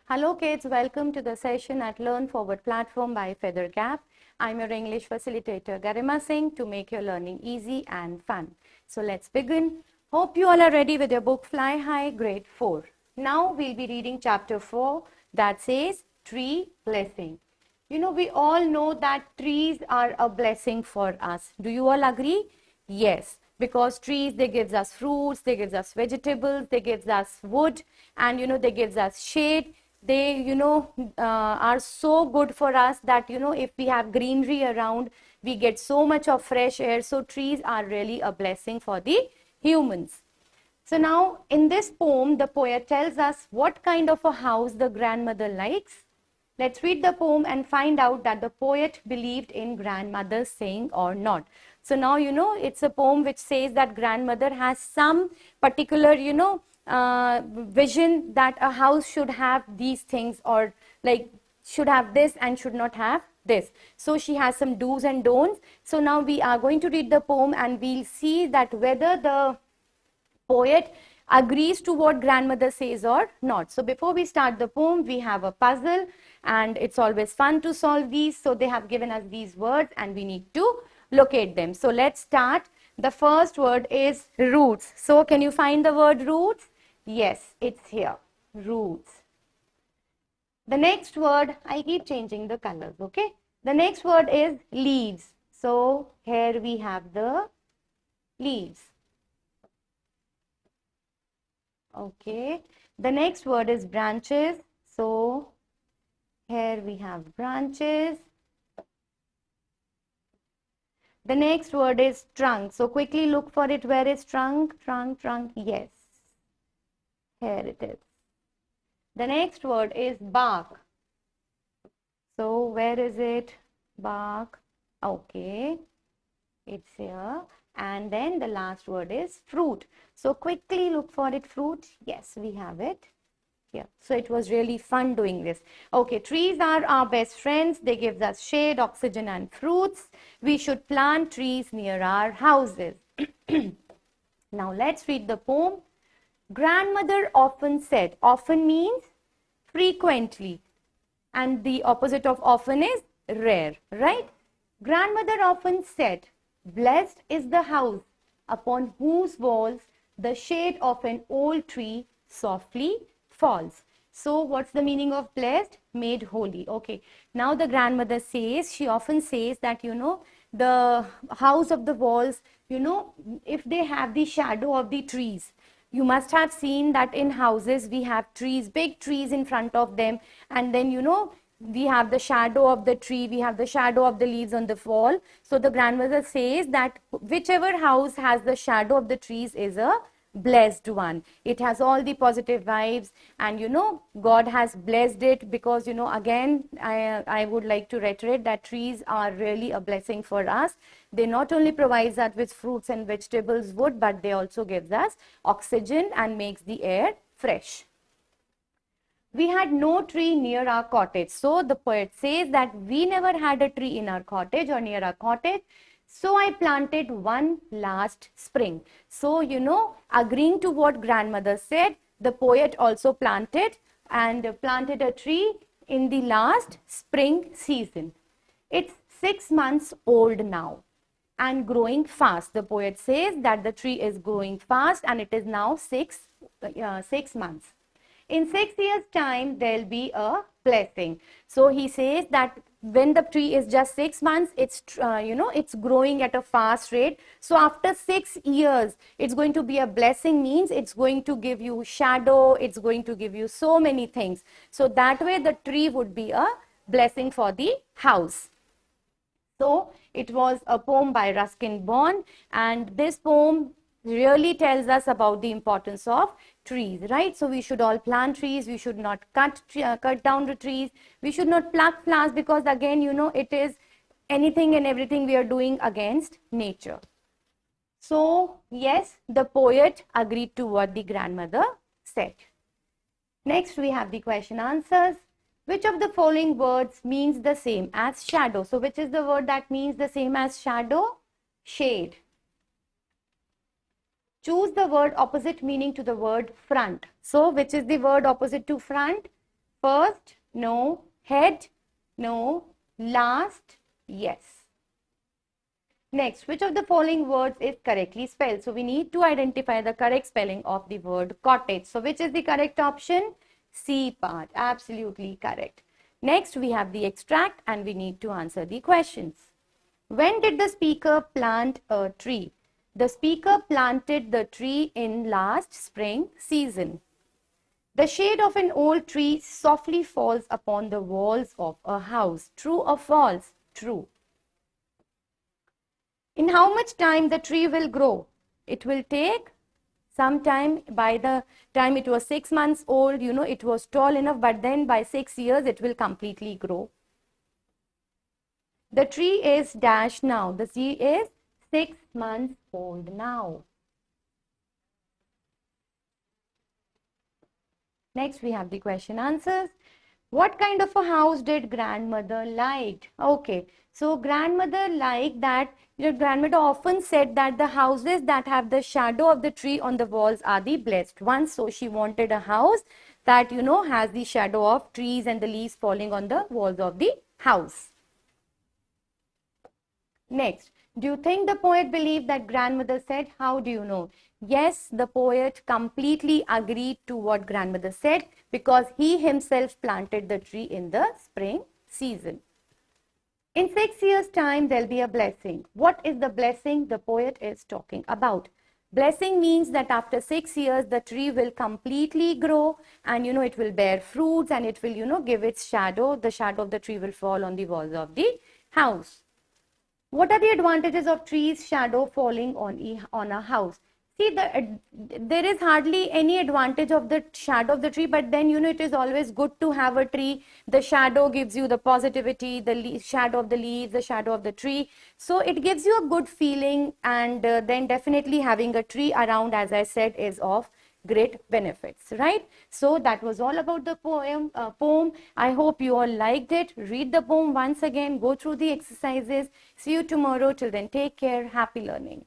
Hello kids, welcome to the session at Learn Forward platform by Feather Gap. I'm your English facilitator Garima Singh to make your learning easy and fun. So let's begin. Hope you all are ready with your book Fly High Grade 4. Now we'll be reading chapter 4 that says Tree Blessing. You know, we all know that trees are a blessing for us. Do you all agree? Yes, because trees, they gives us fruits, they gives us vegetables, they gives us wood, and they gives us shade. They are so good for us that if we have greenery around, we get so much of fresh air. So trees are really a blessing for the humans. So now in this poem, the poet tells us what kind of a house the grandmother likes. Let's read the poem and find out that the poet believed in grandmother's saying or not. So now, it's a poem which says that grandmother has some particular, vision that a house should have these things, or like should have this and should not have this. So she has some do's and don'ts. So now we are going to read the poem and we'll see that whether the poet agrees to what grandmother says or not. So before we start the poem, we have a puzzle and it's always fun to solve these. So they have given us these words and we need to locate them. So let's start. The first word is roots. So can you find the word roots? Yes, it's here. Roots. The next word, I keep changing the colors, okay? The next word is leaves. So here we have the leaves. Okay. The next word is branches. So here we have branches. The next word is trunk. So quickly look for it. Where is trunk? Trunk, trunk. Yes. Here it is. The next word is bark. So where is it? Bark. Okay. It's here. And then the last word is fruit. So quickly look for it. Fruit. Yes, we have it here. So it was really fun doing this. Okay, trees are our best friends. They give us shade, oxygen and fruits. We should plant trees near our houses. Now let's read the poem. Grandmother often said. Often means frequently. And the opposite of often is rare, right? Grandmother often said, blessed is the house upon whose walls the shade of an old tree softly falls. So what's the meaning of blessed? Made holy. Okay. Now the grandmother says, she often says that, the house of the walls, if they have the shadow of the trees, you must have seen that in houses we have trees, big trees in front of them, and then we have the shadow of the tree, we have the shadow of the leaves on the wall. So the grandmother says that whichever house has the shadow of the trees is a blessed one. It has all the positive vibes, and God has blessed it because again I would like to reiterate that trees are really a blessing for us. They not only provide us with fruits and vegetables, wood, but they also gives us oxygen and makes the air fresh. We had no tree near our cottage. So the poet says that we never had a tree in our cottage or near our cottage. So I planted one last spring. So, agreeing to what grandmother said, the poet also planted a tree in the last spring season. It's 6 months old now and growing fast. The poet says that the tree is growing fast and it is now 6 months. In 6 years' time, there'll be a blessing. So he says that when the tree is just 6 months, it's it's growing at a fast rate. So after 6 years, it's going to be a blessing, means it's going to give you shadow. It's going to give you so many things. So that way, the tree would be a blessing for the house. So it was a poem by Ruskin Bond, and this poem really tells us about the importance of trees, right? So we should all plant trees. We should not cut down the trees. We should not pluck flowers because again, it is anything and everything we are doing against nature. So yes, the poet agreed to what the grandmother said. Next, we have the question answers. Which of the following words means the same as shadow? So which is the word that means the same as shadow? Shade. Choose the word opposite meaning to the word front. So which is the word opposite to front? First, no. Head, no. Last, yes. Next, which of the following words is correctly spelled? So we need to identify the correct spelling of the word cottage. So which is the correct option? C part. Absolutely correct. Next, we have the extract and we need to answer the questions. When did the speaker plant a tree? The speaker planted the tree in last spring season. The shade of an old tree softly falls upon the walls of a house. True or false? True. In how much time the tree will grow? It will take some time. By the time it was 6 months old, it was tall enough, but then by 6 years, it will completely grow. The tree is dash now. The tree is 6 months old now. Next, we have the question answers. What kind of a house did grandmother like? Okay, so grandmother liked that, your grandmother often said that the houses that have the shadow of the tree on the walls are the blessed ones. So she wanted a house that, has the shadow of trees and the leaves falling on the walls of the house. Next, do you think the poet believed that grandmother said? How do you know? Yes, the poet completely agreed to what grandmother said because he himself planted the tree in the spring season. In 6 years' time, there'll be a blessing. What is the blessing the poet is talking about? Blessing means that after 6 years, the tree will completely grow and, it will bear fruits and it will, give its shadow. The shadow of the tree will fall on the walls of the house. What are the advantages of trees' shadow falling on a house? See, there is hardly any advantage of the shadow of the tree, but then, it is always good to have a tree. The shadow gives you the positivity, the shadow of the leaves, the shadow of the tree. So it gives you a good feeling, and then definitely having a tree around, as I said, is of great benefits, right? So that was all about the poem. I hope you all liked it. Read the poem once again, go through the exercises. See you tomorrow. Till then, take care. Happy learning.